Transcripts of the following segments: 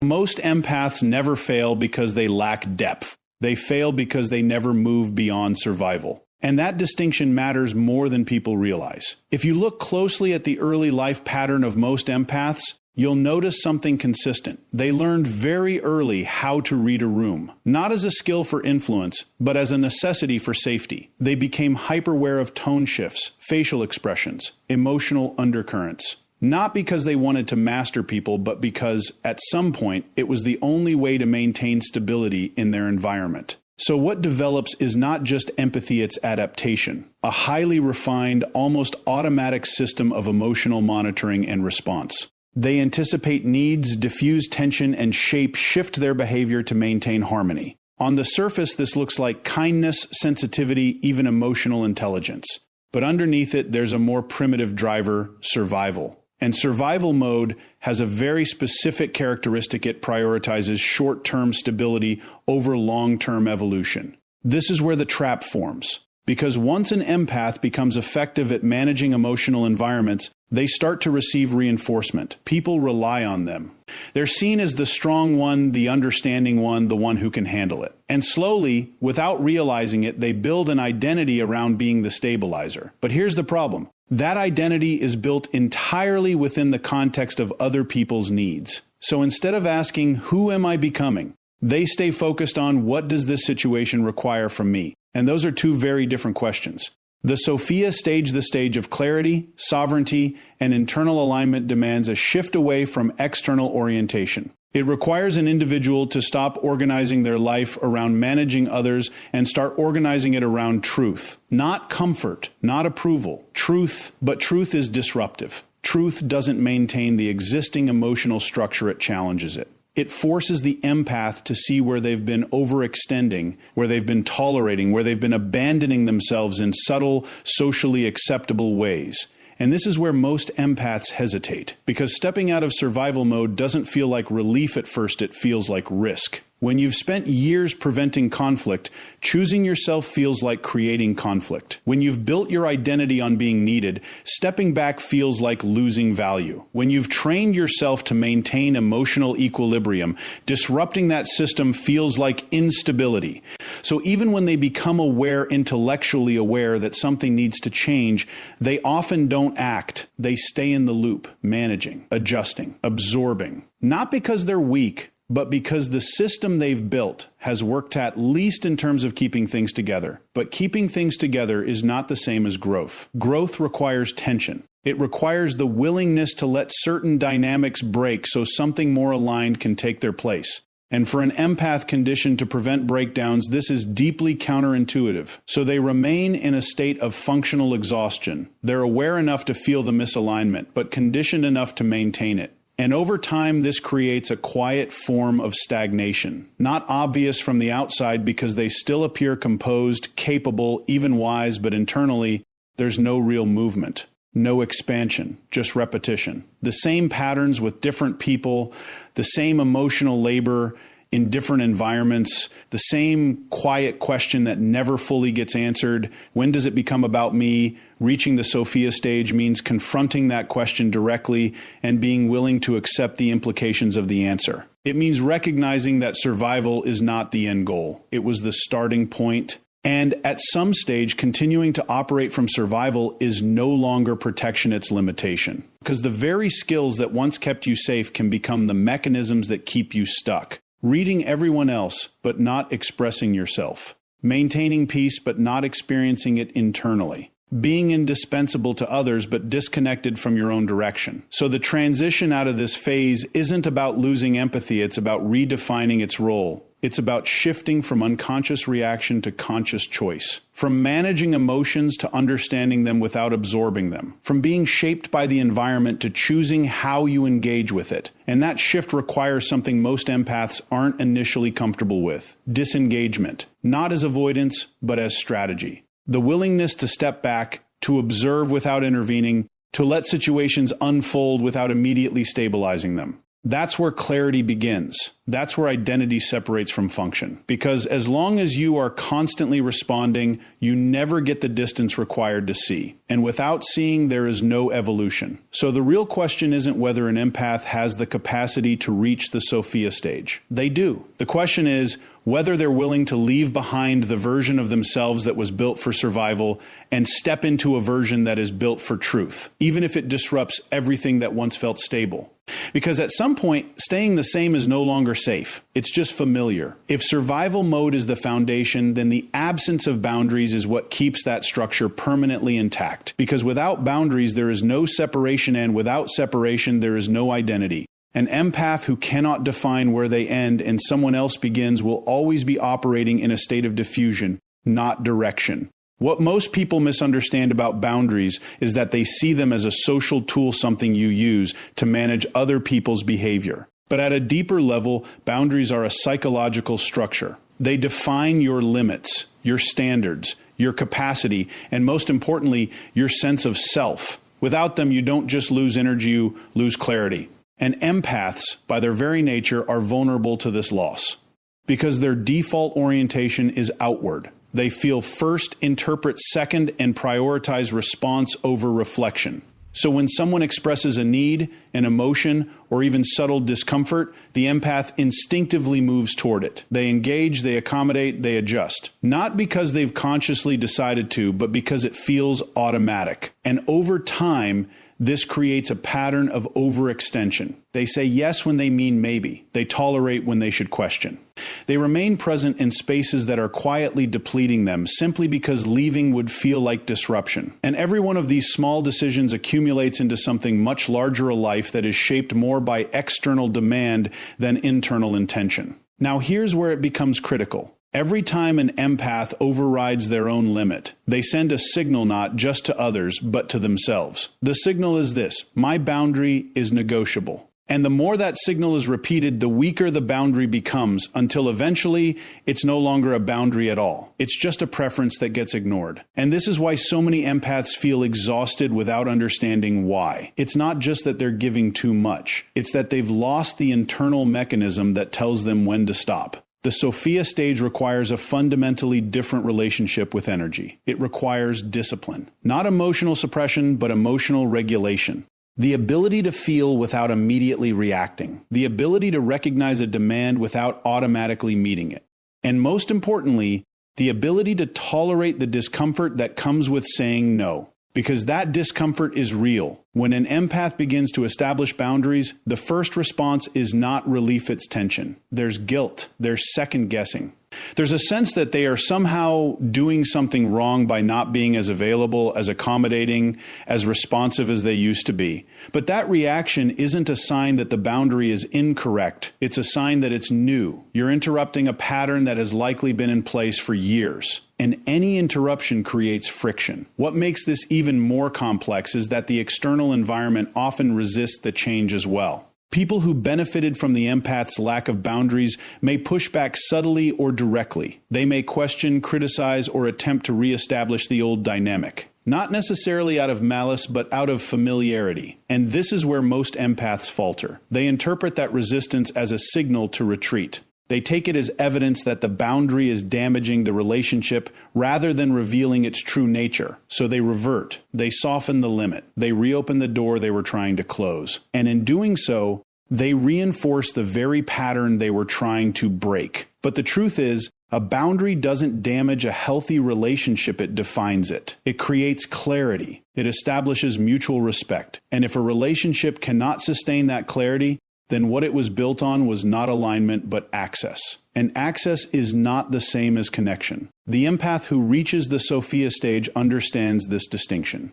Most empaths never fail because they lack depth. They fail because they never move beyond survival. And that distinction matters more than people realize. If you look closely at the early life pattern of most empaths, you'll notice something consistent. They learned very early how to read a room, not as a skill for influence, but as a necessity for safety. They became hyper-aware of tone shifts, facial expressions, emotional undercurrents. Not because they wanted to master people, but because, at some point, it was the only way to maintain stability in their environment. So what develops is not just empathy, it's adaptation, a highly refined, almost automatic system of emotional monitoring and response. They anticipate needs, diffuse tension, and shift their behavior to maintain harmony. On the surface, this looks like kindness, sensitivity, even emotional intelligence. But underneath it, there's a more primitive driver, survival. And survival mode has a very specific characteristic. It prioritizes short-term stability over long-term evolution. This is where the trap forms. Because once an empath becomes effective at managing emotional environments, they start to receive reinforcement. People rely on them. They're seen as the strong one, the understanding one, the one who can handle it. And slowly, without realizing it, they build an identity around being the stabilizer. But here's the problem. That identity is built entirely within the context of other people's needs. So instead of asking, who am I becoming? They stay focused on, what does this situation require from me? And those are two very different questions. The Sofia Stage, the stage of clarity, sovereignty, and internal alignment, demands a shift away from external orientation. It requires an individual to stop organizing their life around managing others and start organizing it around truth. Not comfort, not approval. Truth, but truth is disruptive. Truth doesn't maintain the existing emotional structure, it challenges it. It forces the empath to see where they've been overextending, where they've been tolerating, where they've been abandoning themselves in subtle, socially acceptable ways. And this is where most empaths hesitate, because stepping out of survival mode doesn't feel like relief at first, it feels like risk. When you've spent years preventing conflict, choosing yourself feels like creating conflict. When you've built your identity on being needed, stepping back feels like losing value. When you've trained yourself to maintain emotional equilibrium, disrupting that system feels like instability. So even when they become intellectually aware that something needs to change, they often don't act. They stay in the loop, managing, adjusting, absorbing. Not because they're weak, but because the system they've built has worked, at least in terms of keeping things together. But keeping things together is not the same as growth. Growth requires tension. It requires the willingness to let certain dynamics break so something more aligned can take their place. And for an empath conditioned to prevent breakdowns, this is deeply counterintuitive. So they remain in a state of functional exhaustion. They're aware enough to feel the misalignment, but conditioned enough to maintain it. And over time, this creates a quiet form of stagnation, not obvious from the outside because they still appear composed, capable, even wise, but internally, there's no real movement, no expansion, just repetition. The same patterns with different people, the same emotional labor in different environments, the same quiet question that never fully gets answered. When does it become about me? Reaching the Sofia stage means confronting that question directly and being willing to accept the implications of the answer. It means recognizing that survival is not the end goal. It was the starting point. And at some stage, continuing to operate from survival is no longer protection, it's limitation. Because the very skills that once kept you safe can become the mechanisms that keep you stuck. Reading everyone else, but not expressing yourself. Maintaining peace, but not experiencing it internally. Being indispensable to others, but disconnected from your own direction. So the transition out of this phase isn't about losing empathy, it's about redefining its role. It's about shifting from unconscious reaction to conscious choice. From managing emotions to understanding them without absorbing them. From being shaped by the environment to choosing how you engage with it. And that shift requires something most empaths aren't initially comfortable with. Disengagement. Not as avoidance, but as strategy. The willingness to step back, to observe without intervening, to let situations unfold without immediately stabilizing them. That's where clarity begins. That's where identity separates from function. Because as long as you are constantly responding, you never get the distance required to see. And without seeing, there is no evolution. So the real question isn't whether an empath has the capacity to reach the Sofia stage. They do. The question is whether they're willing to leave behind the version of themselves that was built for survival and step into a version that is built for truth, even if it disrupts everything that once felt stable. Because at some point, staying the same is no longer safe. It's just familiar. If survival mode is the foundation, then the absence of boundaries is what keeps that structure permanently intact. Because without boundaries, there is no separation, and without separation, there is no identity. An empath who cannot define where they end and someone else begins will always be operating in a state of diffusion, not direction. What most people misunderstand about boundaries is that they see them as a social tool, something you use to manage other people's behavior. But at a deeper level, boundaries are a psychological structure. They define your limits, your standards, your capacity, and most importantly, your sense of self. Without them, you don't just lose energy, you lose clarity. And empaths, by their very nature, are vulnerable to this loss because their default orientation is outward. They feel first, interpret second, and prioritize response over reflection. So when someone expresses a need, an emotion, or even subtle discomfort, the empath instinctively moves toward it. They engage, they accommodate, they adjust. Not because they've consciously decided to, but because it feels automatic. And over time, this creates a pattern of overextension. They say yes when they mean maybe. They tolerate when they should question. They remain present in spaces that are quietly depleting them simply because leaving would feel like disruption. And every one of these small decisions accumulates into something much larger, a life that is shaped more by external demand than internal intention. Now here's where it becomes critical. Every time an empath overrides their own limit, they send a signal not just to others, but to themselves. The signal is this: my boundary is negotiable. And the more that signal is repeated, the weaker the boundary becomes, until eventually it's no longer a boundary at all. It's just a preference that gets ignored. And this is why so many empaths feel exhausted without understanding why. It's not just that they're giving too much. It's that they've lost the internal mechanism that tells them when to stop. The Sofia stage requires a fundamentally different relationship with energy. It requires discipline. Not emotional suppression, but emotional regulation. The ability to feel without immediately reacting. The ability to recognize a demand without automatically meeting it. And most importantly, the ability to tolerate the discomfort that comes with saying no. Because that discomfort is real. When an empath begins to establish boundaries, the first response is not relief, it's tension. There's guilt. There's second guessing. There's a sense that they are somehow doing something wrong by not being as available, as accommodating, as responsive as they used to be. But that reaction isn't a sign that the boundary is incorrect. It's a sign that it's new. You're interrupting a pattern that has likely been in place for years. And any interruption creates friction. What makes this even more complex is that the external environment often resists the change as well. People who benefited from the empath's lack of boundaries may push back subtly or directly. They may question, criticize, or attempt to reestablish the old dynamic. Not necessarily out of malice, but out of familiarity. And this is where most empaths falter. They interpret that resistance as a signal to retreat. They take it as evidence that the boundary is damaging the relationship rather than revealing its true nature. So they revert. They soften the limit. They reopen the door they were trying to close. And in doing so, they reinforce the very pattern they were trying to break. But the truth is, a boundary doesn't damage a healthy relationship, it defines it. It creates clarity. It establishes mutual respect. And if a relationship cannot sustain that clarity, then what it was built on was not alignment, but access. And access is not the same as connection. The empath who reaches the Sofia stage understands this distinction.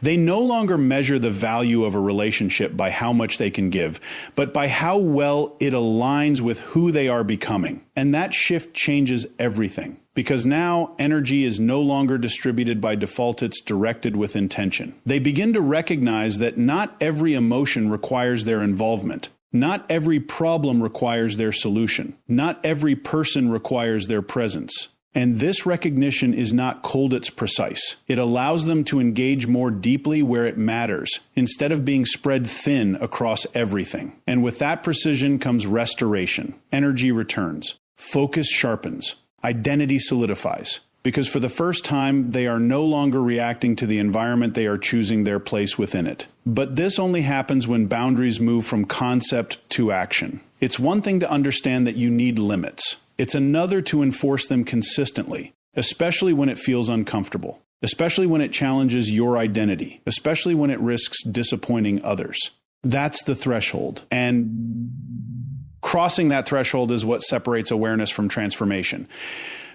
They no longer measure the value of a relationship by how much they can give, but by how well it aligns with who they are becoming. And that shift changes everything. Because now energy is no longer distributed by default, it's directed with intention. They begin to recognize that not every emotion requires their involvement. Not every problem requires their solution. Not every person requires their presence. And this recognition is not cold, it's precise. It allows them to engage more deeply where it matters, instead of being spread thin across everything. And with that precision comes restoration. Energy returns. Focus sharpens. Identity solidifies. Because for the first time, they are no longer reacting to the environment, they are choosing their place within it. But this only happens when boundaries move from concept to action. It's one thing to understand that you need limits. It's another to enforce them consistently, especially when it feels uncomfortable, especially when it challenges your identity, especially when it risks disappointing others. That's the threshold. And crossing that threshold is what separates awareness from transformation.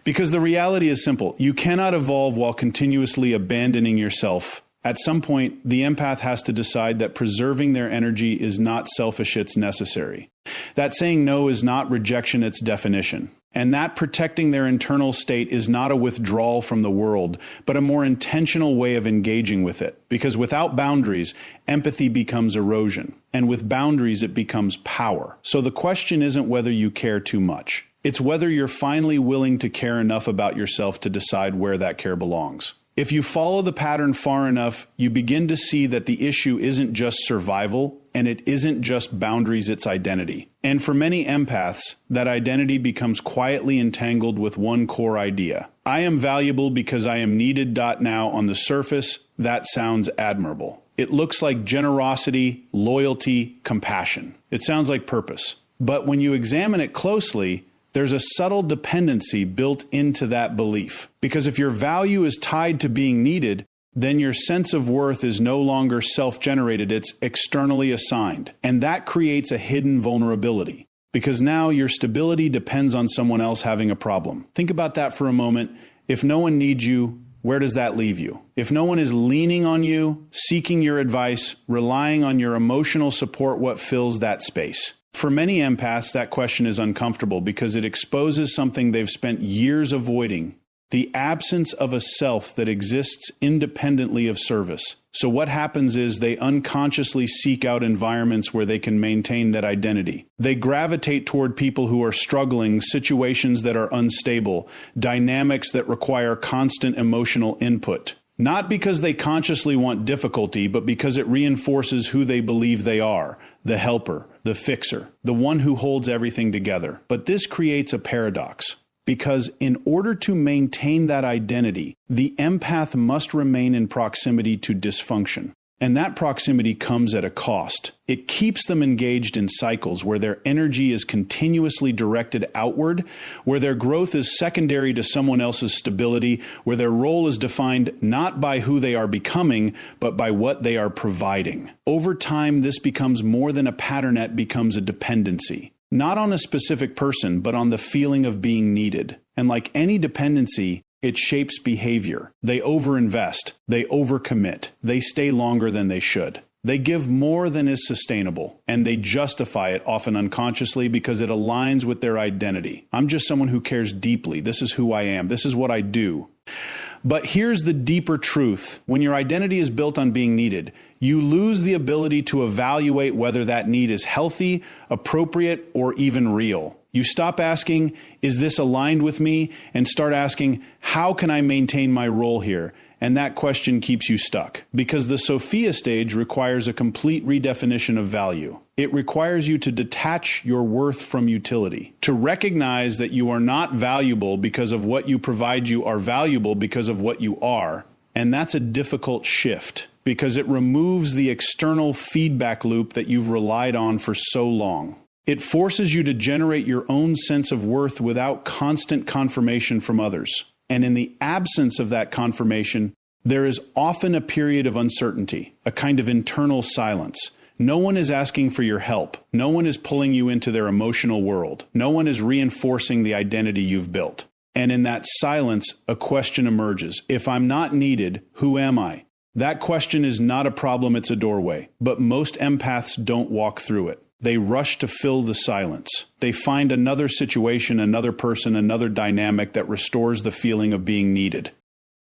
Because the reality is simple. You cannot evolve while continuously abandoning yourself. At some point, the empath has to decide that preserving their energy is not selfish, it's necessary. That saying no is not rejection, it's definition. And that protecting their internal state is not a withdrawal from the world, but a more intentional way of engaging with it. Because without boundaries, empathy becomes erosion. And with boundaries, it becomes power. So the question isn't whether you care too much. It's whether you're finally willing to care enough about yourself to decide where that care belongs. If you follow the pattern far enough, you begin to see that the issue isn't just survival, and it isn't just boundaries, it's identity. And for many empaths, that identity becomes quietly entangled with one core idea. I am valuable because I am needed. Now, on the surface, that sounds admirable. It looks like generosity, loyalty, compassion. It sounds like purpose. But when you examine it closely, there's a subtle dependency built into that belief. Because if your value is tied to being needed, then your sense of worth is no longer self-generated, it's externally assigned. And that creates a hidden vulnerability. Because now your stability depends on someone else having a problem. Think about that for a moment. If no one needs you, where does that leave you? If no one is leaning on you, seeking your advice, relying on your emotional support, what fills that space? For many empaths, that question is uncomfortable because it exposes something they've spent years avoiding, the absence of a self that exists independently of service. So what happens is they unconsciously seek out environments where they can maintain that identity. They gravitate toward people who are struggling, situations that are unstable, dynamics that require constant emotional input. Not because they consciously want difficulty, but because it reinforces who they believe they are, the helper, the fixer, the one who holds everything together. But this creates a paradox, because in order to maintain that identity, the empath must remain in proximity to dysfunction. And that proximity comes at a cost. It keeps them engaged in cycles where their energy is continuously directed outward, where their growth is secondary to someone else's stability, where their role is defined not by who they are becoming, but by what they are providing. Over time, this becomes more than a pattern, it becomes a dependency. Not on a specific person, but on the feeling of being needed. And like any dependency, it shapes behavior. They overinvest. They overcommit. They stay longer than they should. They give more than is sustainable, and they justify it often unconsciously because it aligns with their identity. I'm just someone who cares deeply. This is who I am. This is what I do. But here's the deeper truth. When your identity is built on being needed, you lose the ability to evaluate whether that need is healthy, appropriate, or even real. You stop asking, is this aligned with me? And start asking, how can I maintain my role here? And that question keeps you stuck. Because the Sofia stage requires a complete redefinition of value. It requires you to detach your worth from utility, to recognize that you are not valuable because of what you provide, you are valuable because of what you are. And that's a difficult shift, because it removes the external feedback loop that you've relied on for so long. It forces you to generate your own sense of worth without constant confirmation from others. And in the absence of that confirmation, there is often a period of uncertainty, a kind of internal silence. No one is asking for your help. No one is pulling you into their emotional world. No one is reinforcing the identity you've built. And in that silence, a question emerges. If I'm not needed, who am I? That question is not a problem, it's a doorway. But most empaths don't walk through it. They rush to fill the silence. They find another situation, another person, another dynamic that restores the feeling of being needed.